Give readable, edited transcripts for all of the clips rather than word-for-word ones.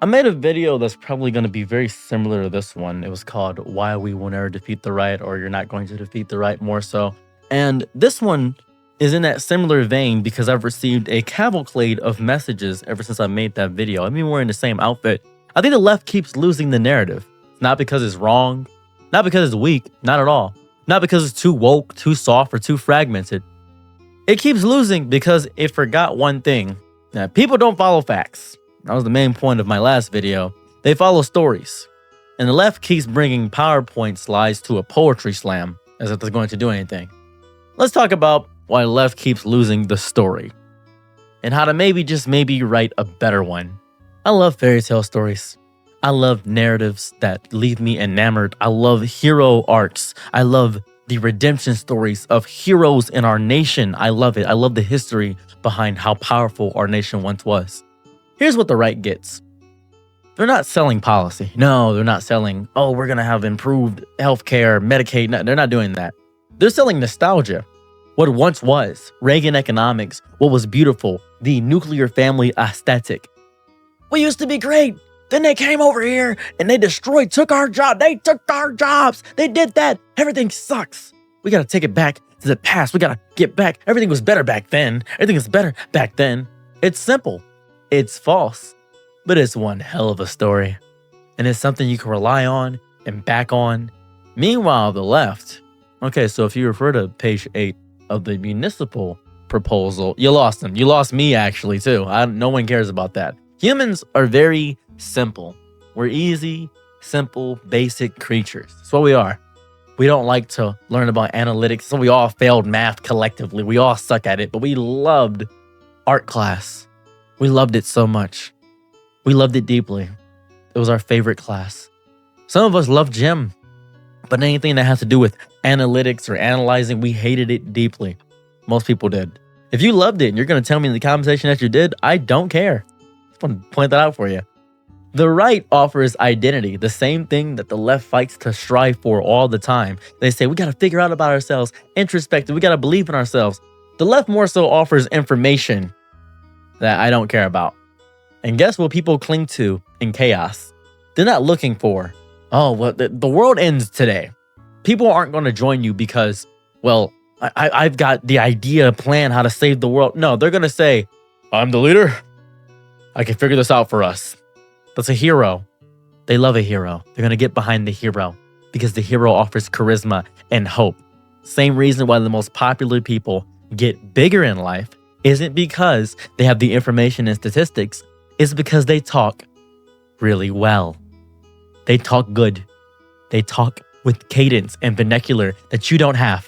I made a video that's probably going to be very similar to this one. It was called Why We Will Never Defeat the Right, or You're Not Going to Defeat the Right, more so. And this one is in that similar vein because I've received a cavalcade of messages ever since I made that video. I've been wearing the same outfit. I think the left keeps losing the narrative. Not because it's wrong, not because it's weak, not at all. Not because it's too woke, too soft, or too fragmented. It keeps losing because it forgot one thing. Now, people don't follow facts. That was the main point of my last video. They follow stories. And the left keeps bringing PowerPoint slides to a poetry slam as if it's going to do anything. Let's talk about why the left keeps losing the story and how to maybe write a better one. I love fairy tale stories. I love narratives that leave me enamored. I love hero arcs. I love the redemption stories of heroes in our nation. I love it. I love the history behind how powerful our nation once was. Here's what the right gets. They're not selling policy. No, they're not selling, oh, we're going to have improved healthcare, Medicaid. No, they're not doing that. They're selling nostalgia. What once was, Reagan economics, what was beautiful, the nuclear family aesthetic. We used to be great. Then they came over here and they took our job. They took our jobs. They did that. Everything sucks. We got to take it back to the past. We got to get back. Everything was better back then. Everything was better back then. It's simple. It's false. But it's one hell of a story. And it's something you can rely on and back on. Meanwhile, the left. Okay, so if you refer to page 8 of the municipal proposal, you lost them. You lost me actually too. No one cares about that. Humans are very simple. We're easy, simple, basic creatures. That's what we are. We don't like to learn about analytics. So we all failed math collectively. We all suck at it, but we loved art class. We loved it so much. We loved it deeply. It was our favorite class. Some of us loved gym, but anything that has to do with analytics or analyzing, we hated it deeply. Most people did. If you loved it and you're going to tell me in the comment section that you did, I don't care. I just want to point that out for you. The right offers identity, the same thing that the left fights to strive for all the time. They say, we got to figure out about ourselves, introspective, we got to believe in ourselves. The left more so offers information that I don't care about. And guess what people cling to in chaos? They're not looking for, oh, well, the world ends today. People aren't going to join you because, well, I've got the idea, plan how to save the world. No, they're going to say, I'm the leader. I can figure this out for us. That's a hero. They love a hero. They're going to get behind the hero because the hero offers charisma and hope. Same reason why the most popular people get bigger in life isn't because they have the information and statistics. It's because they talk really well. They talk good. They talk with cadence and vernacular that you don't have.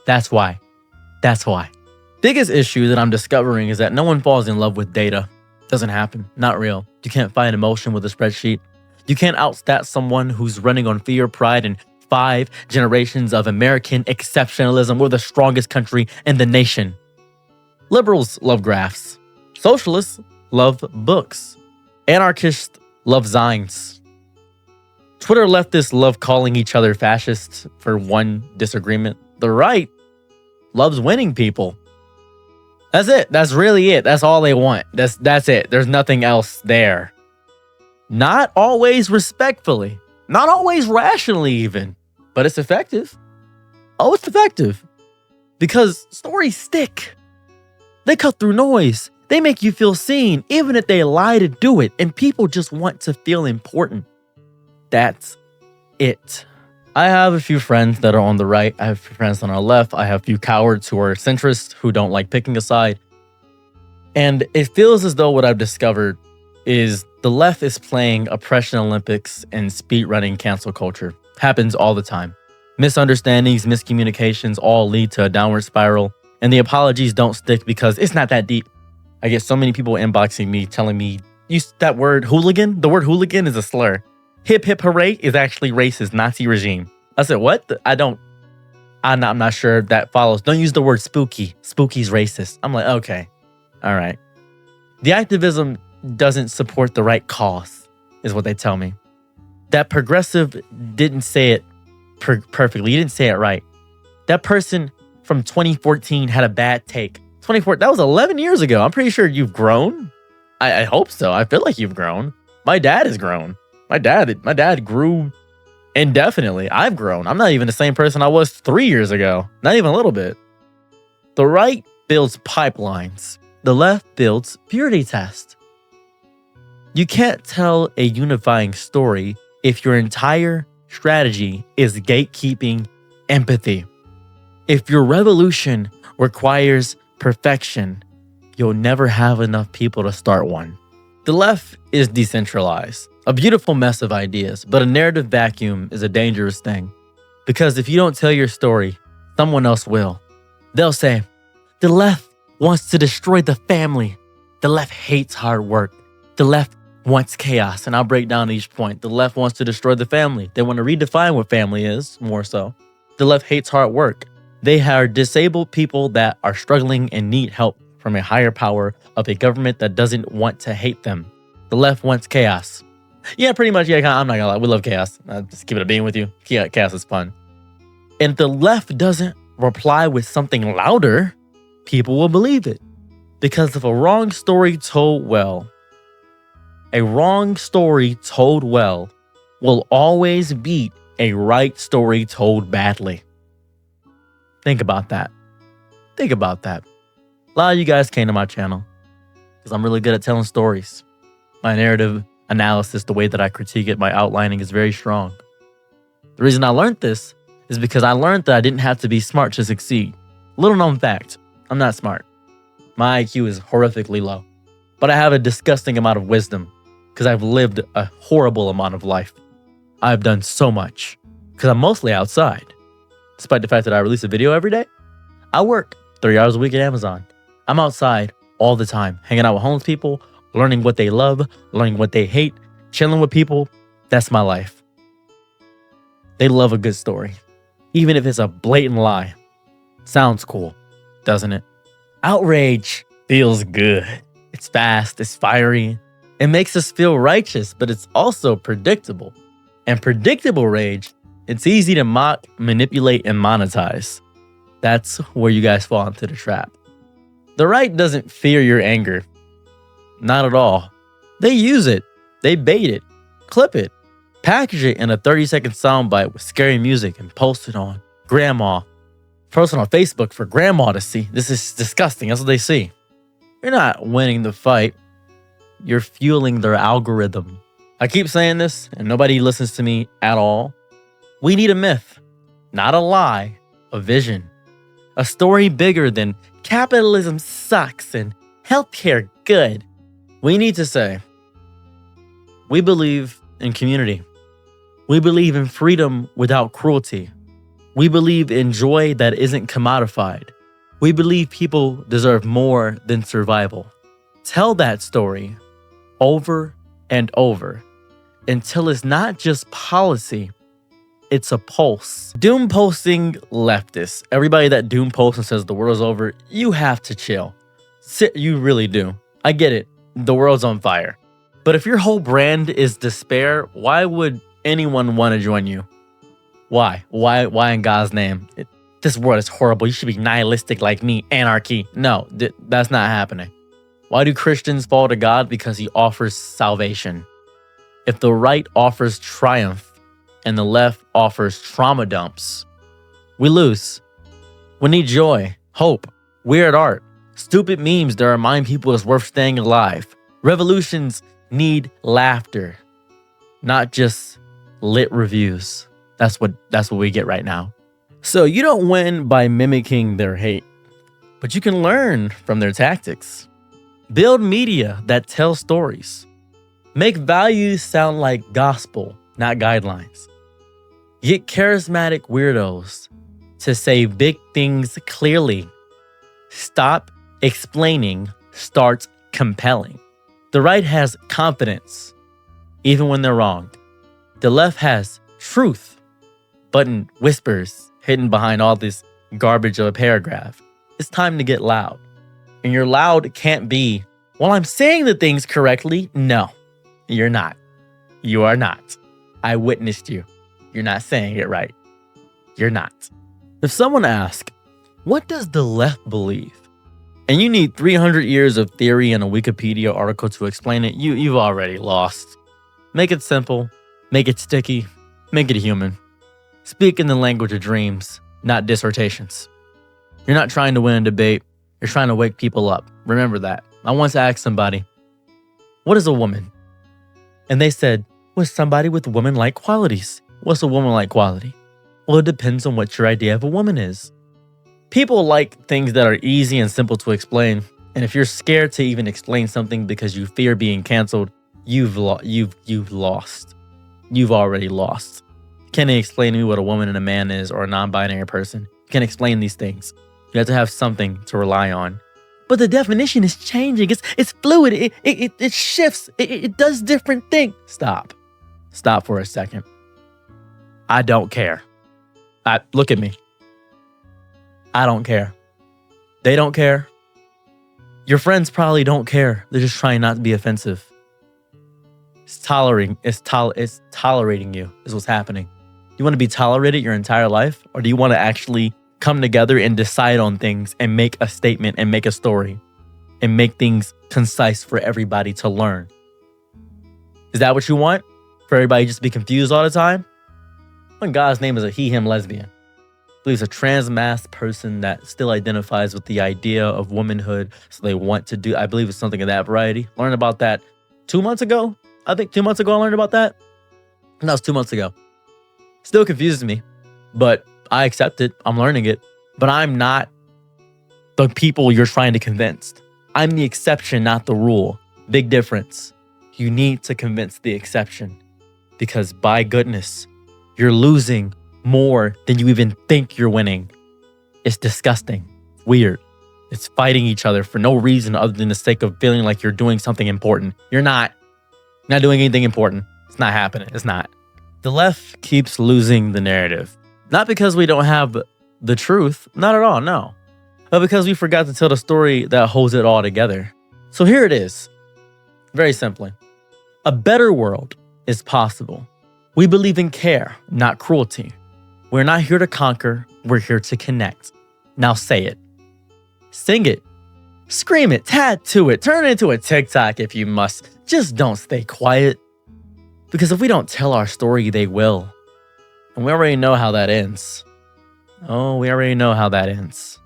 That's why. That's why. Biggest issue that I'm discovering is that no one falls in love with data. Doesn't happen. Not real. You can't find emotion with a spreadsheet. You can't outstat someone who's running on fear, pride, and 5 generations of American exceptionalism. We're the strongest country in the nation. Liberals love graphs. Socialists love books. Anarchists love zines. Twitter leftists love calling each other fascists for one disagreement. The right loves winning people. That's it. That's really it. That's all they want. That's it. There's nothing else there. Not always respectfully. Not always rationally even. But it's effective. Oh, it's effective. Because stories stick. They cut through noise. They make you feel seen, even if they lie to do it. And people just want to feel important. That's it. I have a few friends that are on the right. I have friends on our left. I have a few cowards who are centrists who don't like picking a side. And it feels as though what I've discovered is the left is playing oppression Olympics and speedrunning cancel culture. Happens all the time. Misunderstandings, miscommunications all lead to a downward spiral. And the apologies don't stick because it's not that deep. I get so many people inboxing me telling me, use that word hooligan. The word hooligan is a slur. Hip hip hooray is actually racist, Nazi regime. I said, what? I'm not sure that follows. Don't use the word spooky. Spooky's racist. I'm like, okay. All right. The activism doesn't support the right cause, is what they tell me. That progressive didn't say it perfectly. He didn't say it right. That person from 2014 had a bad take. 24, that was 11 years ago. I'm pretty sure you've grown. I hope so. I feel like you've grown. My dad has grown. My dad grew indefinitely. I've grown. I'm not even the same person I was 3 years ago. Not even a little bit. The right builds pipelines. The left builds purity tests. You can't tell a unifying story if your entire strategy is gatekeeping empathy. If your revolution requires perfection, you'll never have enough people to start one. The left is decentralized, a beautiful mess of ideas, but a narrative vacuum is a dangerous thing. Because if you don't tell your story, someone else will. They'll say, the left wants to destroy the family. The left hates hard work. The left wants chaos. And I'll break down each point. The left wants to destroy the family. They want to redefine what family is, more so. The left hates hard work. They are disabled people that are struggling and need help from a higher power of a government that doesn't want to hate them. The left wants chaos. Yeah, pretty much. Yeah, I'm not gonna lie. We love chaos. Just keep it a being with you. Yeah, chaos is fun. And if the left doesn't reply with something louder, people will believe it. Because if a wrong story told well will always beat a right story told badly. Think about that. Think about that. A lot of you guys came to my channel because I'm really good at telling stories. My narrative analysis, the way that I critique it, my outlining is very strong. The reason I learned this is because I learned that I didn't have to be smart to succeed. Little known fact, I'm not smart. My IQ is horrifically low. But I have a disgusting amount of wisdom because I've lived a horrible amount of life. I've done so much because I'm mostly outside. Despite the fact that I release a video every day, I work 3 hours a week at Amazon. I'm outside all the time, hanging out with homeless people, learning what they love, learning what they hate, chilling with people. That's my life. They love a good story, even if it's a blatant lie. Sounds cool, doesn't it? Outrage feels good. It's fast, it's fiery. It makes us feel righteous, but it's also predictable. And predictable rage, it's easy to mock, manipulate, and monetize. That's where you guys fall into the trap. The right doesn't fear your anger. Not at all. They use it. They bait it. Clip it. Package it in a 30-second soundbite with scary music and post it on grandma. Post it on Facebook for grandma to see. This is disgusting. That's what they see. You're not winning the fight. You're fueling their algorithm. I keep saying this and nobody listens to me at all. We need a myth, not a lie, a vision. A story bigger than capitalism sucks and healthcare good. We need to say, we believe in community. We believe in freedom without cruelty. We believe in joy that isn't commodified. We believe people deserve more than survival. Tell that story over and over until it's not just policy, it's a pulse. Doom posting leftists, everybody that doom posts and says the world's over, you have to chill. You really do. I get it. The world's on fire. But if your whole brand is despair, why would anyone want to join you? Why? Why in God's name? This world is horrible. You should be nihilistic like me. Anarchy. No, that's not happening. Why do Christians fall to God? Because he offers salvation. If the right offers triumph and the left offers trauma dumps, we lose. We need joy, hope, weird art, stupid memes that remind people it's worth staying alive. Revolutions need laughter, not just lit reviews. That's what we get right now. So you don't win by mimicking their hate, but you can learn from their tactics. Build media that tells stories. Make values sound like gospel, not guidelines. Get charismatic weirdos to say big things clearly. Stop explaining, start compelling. The right has confidence, even when they're wrong. The left has truth, but in whispers hidden behind all this garbage of a paragraph. It's time to get loud. And your loud can't be, well, I'm saying the things correctly. No, you're not. You are not. I witnessed you. You're not saying it right. You're not. If someone asks, what does the left believe? And you need 300 years of theory and a Wikipedia article to explain it, you've already lost. Make it simple, make it sticky, make it human. Speak in the language of dreams, not dissertations. You're not trying to win a debate, you're trying to wake people up. Remember that. I once asked somebody, what is a woman? And they said, well, somebody with woman-like qualities. What's a woman-like quality? Well, it depends on what your idea of a woman is. People like things that are easy and simple to explain. And if you're scared to even explain something because you fear being canceled, you've lost. You've already lost. You can't explain to me what a woman and a man is or a non-binary person. You can't explain these things. You have to have something to rely on. But the definition is changing. It's fluid. It shifts. It does different things. Stop. Stop for a second. I don't care. Look at me. I don't care. They don't care. Your friends probably don't care. They're just trying not to be offensive. It's tolerating you is what's happening. You want to be tolerated your entire life? Or do you want to actually come together and decide on things and make a statement and make a story and make things concise for everybody to learn? Is that what you want? For everybody just to be confused all the time? When God's name is a he, him, lesbian. I believe it's a trans mass person that still identifies with the idea of womanhood. So they want to do, I believe it's something of that variety. Learned about that 2 months ago. I think 2 months ago I learned about that. And that was 2 months ago. Still confuses me, but I accept it. I'm learning it. But I'm not the people you're trying to convince. I'm the exception, not the rule. Big difference. You need to convince the exception. Because by goodness, you're losing more than you even think you're winning. It's disgusting. Weird. It's fighting each other for no reason other than the sake of feeling like you're doing something important. You're not. You're not doing anything important. It's not happening. It's not. The left keeps losing the narrative. Not because we don't have the truth. Not at all, no. But because we forgot to tell the story that holds it all together. So here it is. Very simply. A better world is possible. We believe in care, not cruelty. We're not here to conquer. We're here to connect. Now say it. Sing it. Scream it. Tattoo it. Turn it into a TikTok if you must. Just don't stay quiet. Because if we don't tell our story, they will. And we already know how that ends. Oh, we already know how that ends.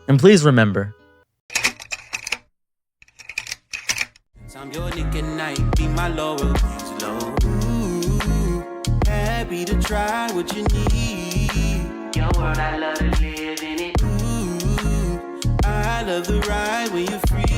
And please remember. I'm your nigga night, be my lower low. Happy to try what you need. Your world, I love to live in it. I love the ride when you're free.